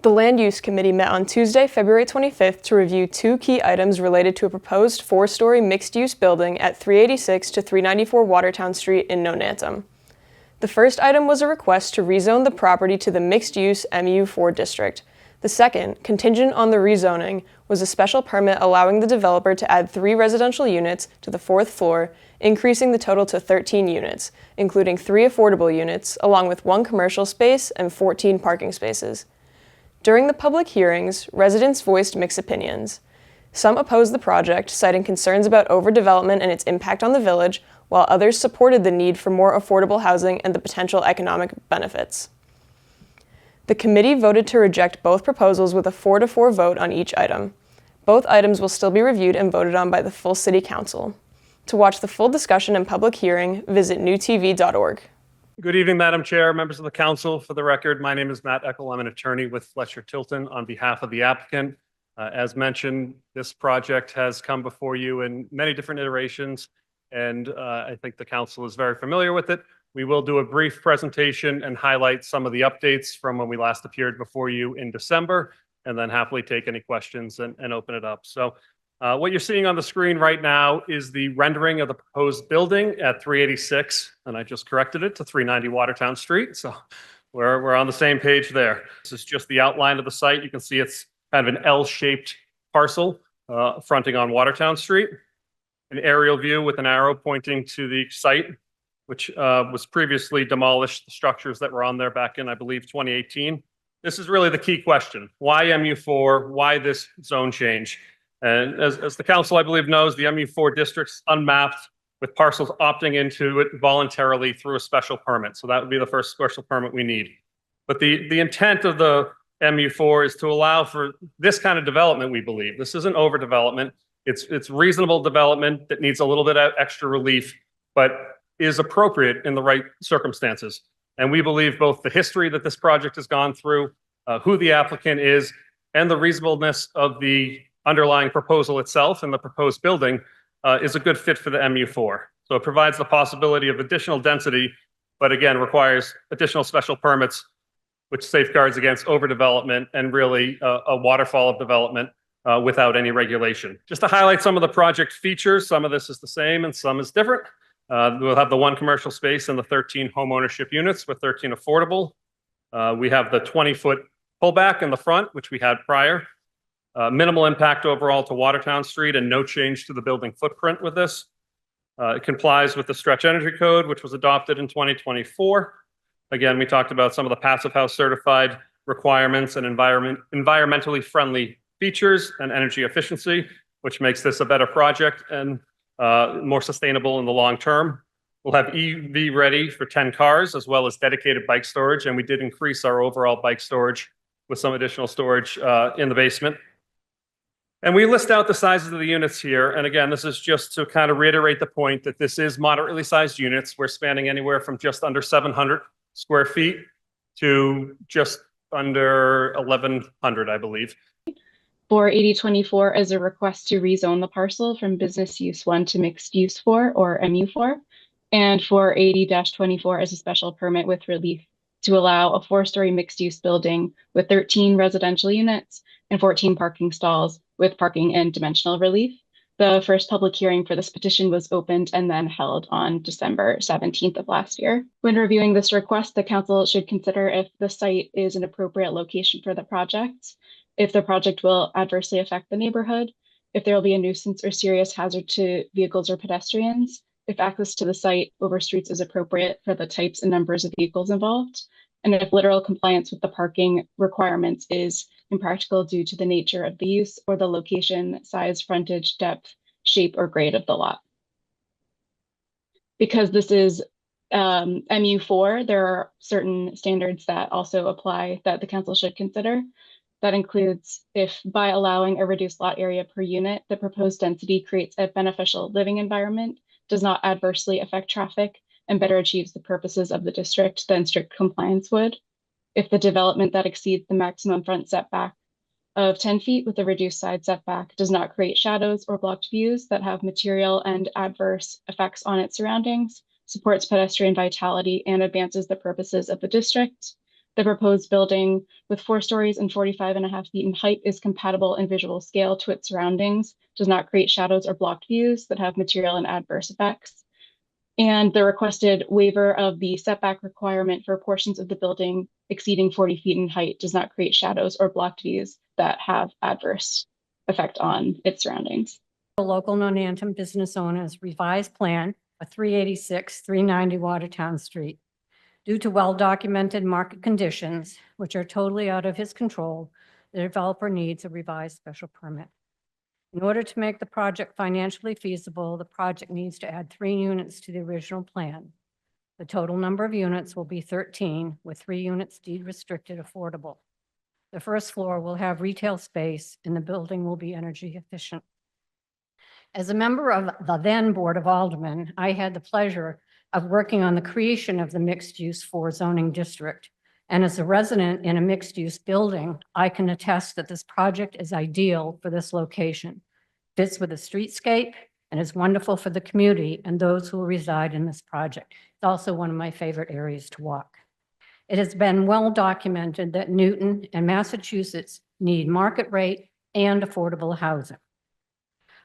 The Land Use Committee met on Tuesday, February 25th to review two key items related to a proposed four-story mixed-use building at 386 to 394 Watertown Street in Nonantum. The first item was a request to rezone the property to the mixed-use MU4 district. The second, contingent on the rezoning, was a special permit allowing the developer to add 3 residential units to the 4th floor, increasing the total to 13 units, including 3 affordable units, along with 1 commercial space and 14 parking spaces. During the public hearings, residents voiced mixed opinions. Some opposed the project, citing concerns about overdevelopment and its impact on the village, while others supported the need for more affordable housing and the potential economic benefits. The committee voted to reject both proposals with a 4-4 vote on each item. Both items will still be reviewed and voted on by the full City Council. To watch the full discussion and public hearing, visit newtv.org. Good evening, Madam Chair, members of the council. For the record, my name is Matt Eckel. I'm an attorney with Fletcher Tilton on behalf of the applicant. As mentioned, this project has come before you in many different iterations, and I think the council is very familiar with it. We will do a brief presentation and highlight some of the updates from when we last appeared before you in December, and then happily take any questions and open it up. So what you're seeing on the screen right now is the rendering of the proposed building at 386, and I just corrected it to 390 Watertown Street. So we're on the same page there. This is just the outline of the site. You can see it's kind of an L-shaped parcel fronting on Watertown Street. An aerial view with an arrow pointing to the site, which was previously demolished, the structures that were on there back in, I believe, 2018. This is really the key question. Why MU4? Why this zone change? And as the council, I believe, knows, the MU4 district's unmapped with parcels opting into it voluntarily through a special permit. So that would be the first special permit we need. But the intent of the MU4 is to allow for this kind of development, we believe. This isn't overdevelopment. It's reasonable development that needs a little bit of extra relief, but is appropriate in the right circumstances. And we believe both the history that this project has gone through, who the applicant is, and the reasonableness of the underlying proposal itself and the proposed building is a good fit for the MU4. So it provides the possibility of additional density, but again, requires additional special permits, which safeguards against overdevelopment and really a waterfall of development without any regulation. Just to highlight some of the project features, some of this is the same and some is different. We'll have the 1 commercial space and the 13 home ownership units with 13 affordable. We have the 20-foot pullback in the front, which we had prior. Minimal impact overall to Watertown Street and no change to the building footprint with this. It complies with the Stretch Energy Code, which was adopted in 2024. Again, we talked about some of the Passive House certified requirements and environmentally friendly features and energy efficiency, which makes this a better project and more sustainable in the long term. We'll have EV ready for 10 cars as well as dedicated bike storage. And we did increase our overall bike storage with some additional storage in the basement. And we list out the sizes of the units here. And again, this is just to kind of reiterate the point that this is moderately sized units. We're spanning anywhere from just under 700 square feet to just under 1,100, I believe. 48024 is a request to rezone the parcel from business use 1 to mixed use 4 or MU4. And 480-24 is a special permit with relief to allow a 4-story mixed use building with 13 residential units and 14 parking stalls with parking and dimensional relief. The first public hearing for this petition was opened and then held on December 17th of last year. When reviewing this request, the council should consider if the site is an appropriate location for the project, if the project will adversely affect the neighborhood, if there will be a nuisance or serious hazard to vehicles or pedestrians, if access to the site over streets is appropriate for the types and numbers of vehicles involved, and if literal compliance with the parking requirements is impractical due to the nature of the use or the location, size, frontage, depth, shape, or grade of the lot. Because this is MU4, there are certain standards that also apply that the council should consider. That includes if by allowing a reduced lot area per unit, the proposed density creates a beneficial living environment, does not adversely affect traffic, and better achieves the purposes of the district than strict compliance would. If the development that exceeds the maximum front setback of 10 feet with a reduced side setback does not create shadows or blocked views that have material and adverse effects on its surroundings, supports pedestrian vitality, and advances the purposes of the district, The proposed building with 4 stories and 45.5 feet in height is compatible in visual scale to its surroundings, does not create shadows or blocked views that have material and adverse effects. And the requested waiver of the setback requirement for portions of the building exceeding 40 feet in height does not create shadows or blocked views that have adverse effect on its surroundings. The local Nonantum business owner's revised plan for 386, 390 Watertown Street. Due to well-documented market conditions, which are totally out of his control, the developer needs a revised special permit. In order to make the project financially feasible, the project needs to add 3 units to the original plan. The total number of units will be 13, with 3 units deed restricted affordable. The first floor will have retail space and the building will be energy efficient. As a member of the then Board of Aldermen, I had the pleasure of working on the creation of the mixed-use 4 zoning district. And as a resident in a mixed-use building, I can attest that this project is ideal for this location, fits with the streetscape, and is wonderful for the community and those who reside in this project. It's also one of my favorite areas to walk. It has been well documented that Newton and Massachusetts need market rate and affordable housing.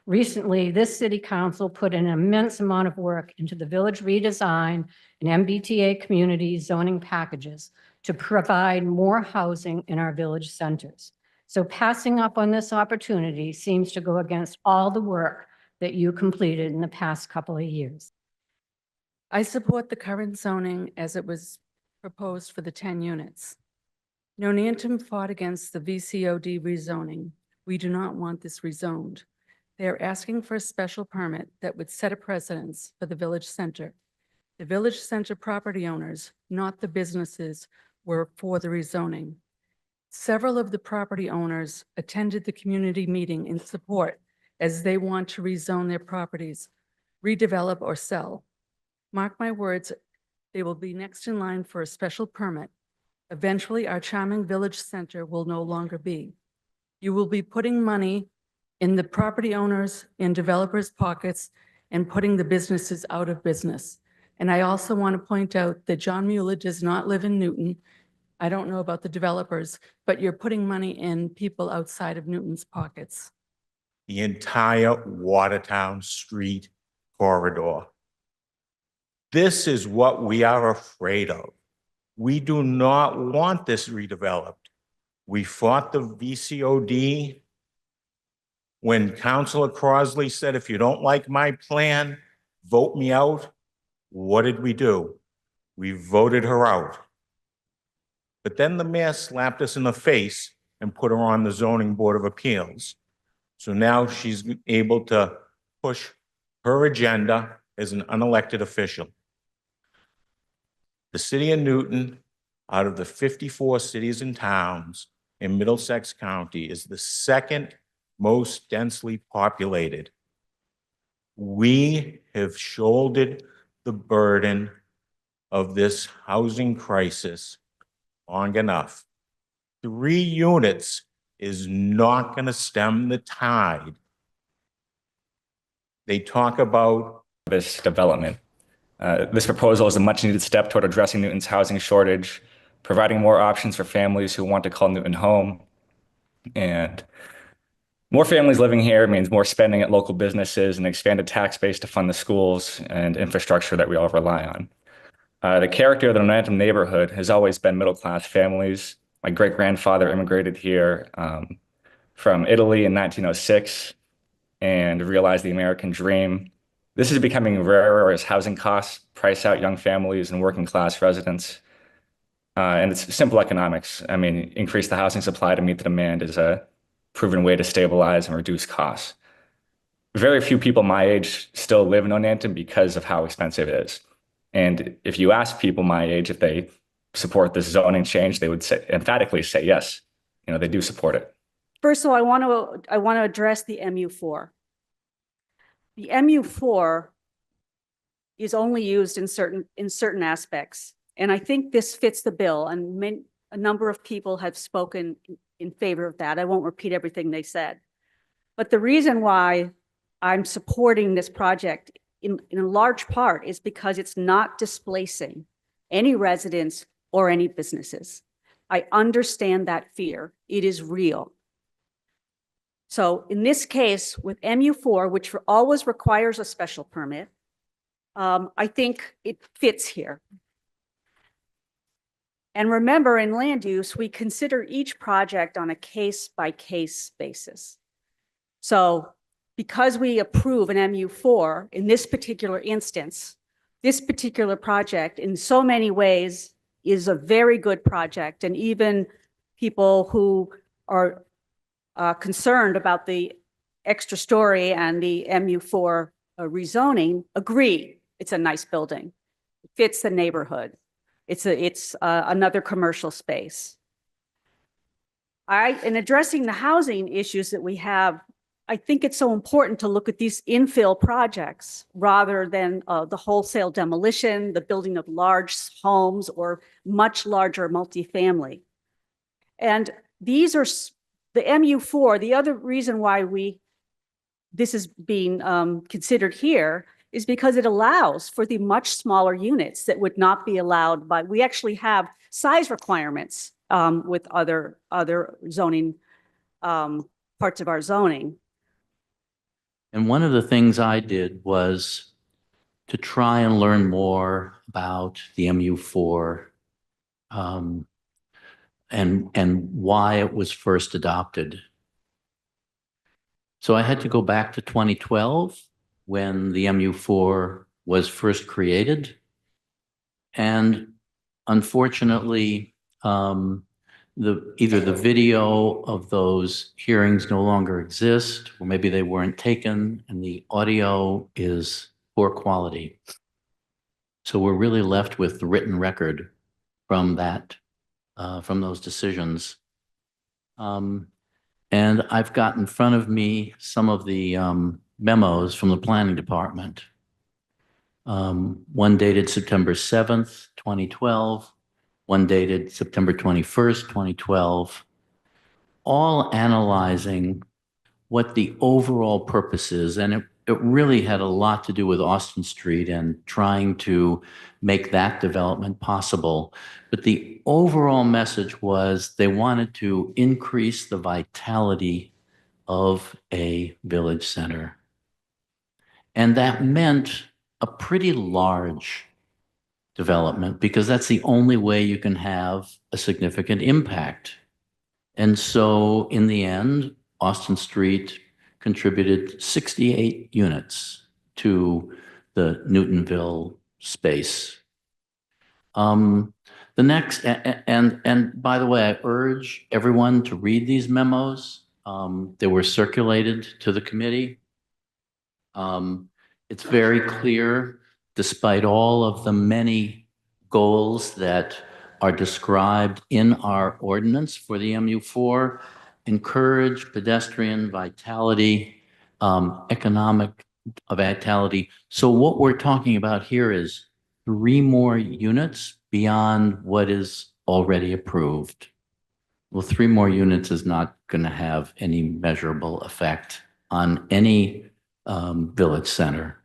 Recently, this city council put an immense amount of work into the village redesign and MBTA community zoning packages to provide more housing in our village centers. So passing up on this opportunity seems to go against all the work that you completed in the past couple of years. I support the current zoning as it was proposed for the 10 units. Nonantum fought against the VCOD rezoning. We do not want this rezoned. They are asking for a special permit that would set a precedence for the village center. The village center property owners, not the businesses, were for the rezoning. Several of the property owners attended the community meeting in support as they want to rezone their properties, redevelop or sell. Mark my words, they will be next in line for a special permit. Eventually, our charming village center will no longer be. You will be putting money in the property owners and developers' pockets and putting the businesses out of business. And I also want to point out that John Mueller does not live in Newton. I don't know about the developers, but you're putting money in people outside of Newton's pockets. The entire Watertown Street corridor. This is what we are afraid of. We do not want this redeveloped. We fought the VCOD when Councilor Crosley said, if you don't like my plan, vote me out. What did we do? We voted her out. But then the mayor slapped us in the face and put her on the Zoning Board of Appeals. So now she's able to push her agenda as an unelected official. The city of Newton, out of the 54 cities and towns in Middlesex County, is the second most densely populated. We have shouldered the burden of this housing crisis long enough. 3 units is not going to stem the tide. They talk about this development. This proposal is a much needed step toward addressing Newton's housing shortage, providing more options for families who want to call Newton home. And more families living here means more spending at local businesses and expanded tax base to fund the schools and infrastructure that we all rely on. The character of the Nonantum neighborhood has always been middle-class families. My great-grandfather immigrated here from Italy in 1906 and realized the American dream. This is becoming rarer as housing costs price out young families and working-class residents. And it's simple economics. I mean, increase the housing supply to meet the demand is a proven way to stabilize and reduce costs. Very few people my age still live in Nonantum because of how expensive it is. And if you ask people my age if they support this zoning change, they would emphatically say yes. You know, they do support it. First of all, I want to address the MU4. The MU4 is only used in certain aspects, and I think this fits the bill. And a number of people have spoken in favor of that. I won't repeat everything they said, but the reason why I'm supporting this project in a large part is because it's not displacing any residents or any businesses. I understand that fear. It is real. So in this case, with MU4, which always requires a special permit, I think it fits here. And remember, in land use, we consider each project on a case-by-case basis. So because we approve an MU4 in this particular instance, this particular project in so many ways is a very good project. And even people who are concerned about the extra story and the MU4 rezoning agree it's a nice building. It fits the neighborhood. It's another commercial space. In addressing the housing issues that we have, I think it's so important to look at these infill projects rather than the wholesale demolition, the building of large homes or much larger multifamily. And these are the MU4. The other reason why this is being considered here is because it allows for the much smaller units that would not be allowed by, we actually have size requirements with other zoning, parts of our zoning. And one of the things I did was to try and learn more about the MU4 and why it was first adopted. So I had to go back to 2012 when the MU4 was first created. And unfortunately, either the video of those hearings no longer exist, or maybe they weren't taken, and the audio is poor quality. So we're really left with the written record from those decisions. And I've got in front of me some of the memos from the planning department. One dated September 7th, 2012. One dated September 21st, 2012, all analyzing what the overall purpose is. And it really had a lot to do with Austin Street and trying to make that development possible. But the overall message was they wanted to increase the vitality of a village center. And that meant a pretty large development, because that's the only way you can have a significant impact. And so in the end, Austin Street contributed 68 units to the Newtonville space. The next, and by the way, I urge everyone to read these memos. They were circulated to the committee. It's very clear, despite all of the many goals that are described in our ordinance for the MU4, encourage pedestrian vitality, economic vitality. So what we're talking about here is 3 more units beyond what is already approved. Well, 3 more units is not going to have any measurable effect on any village center.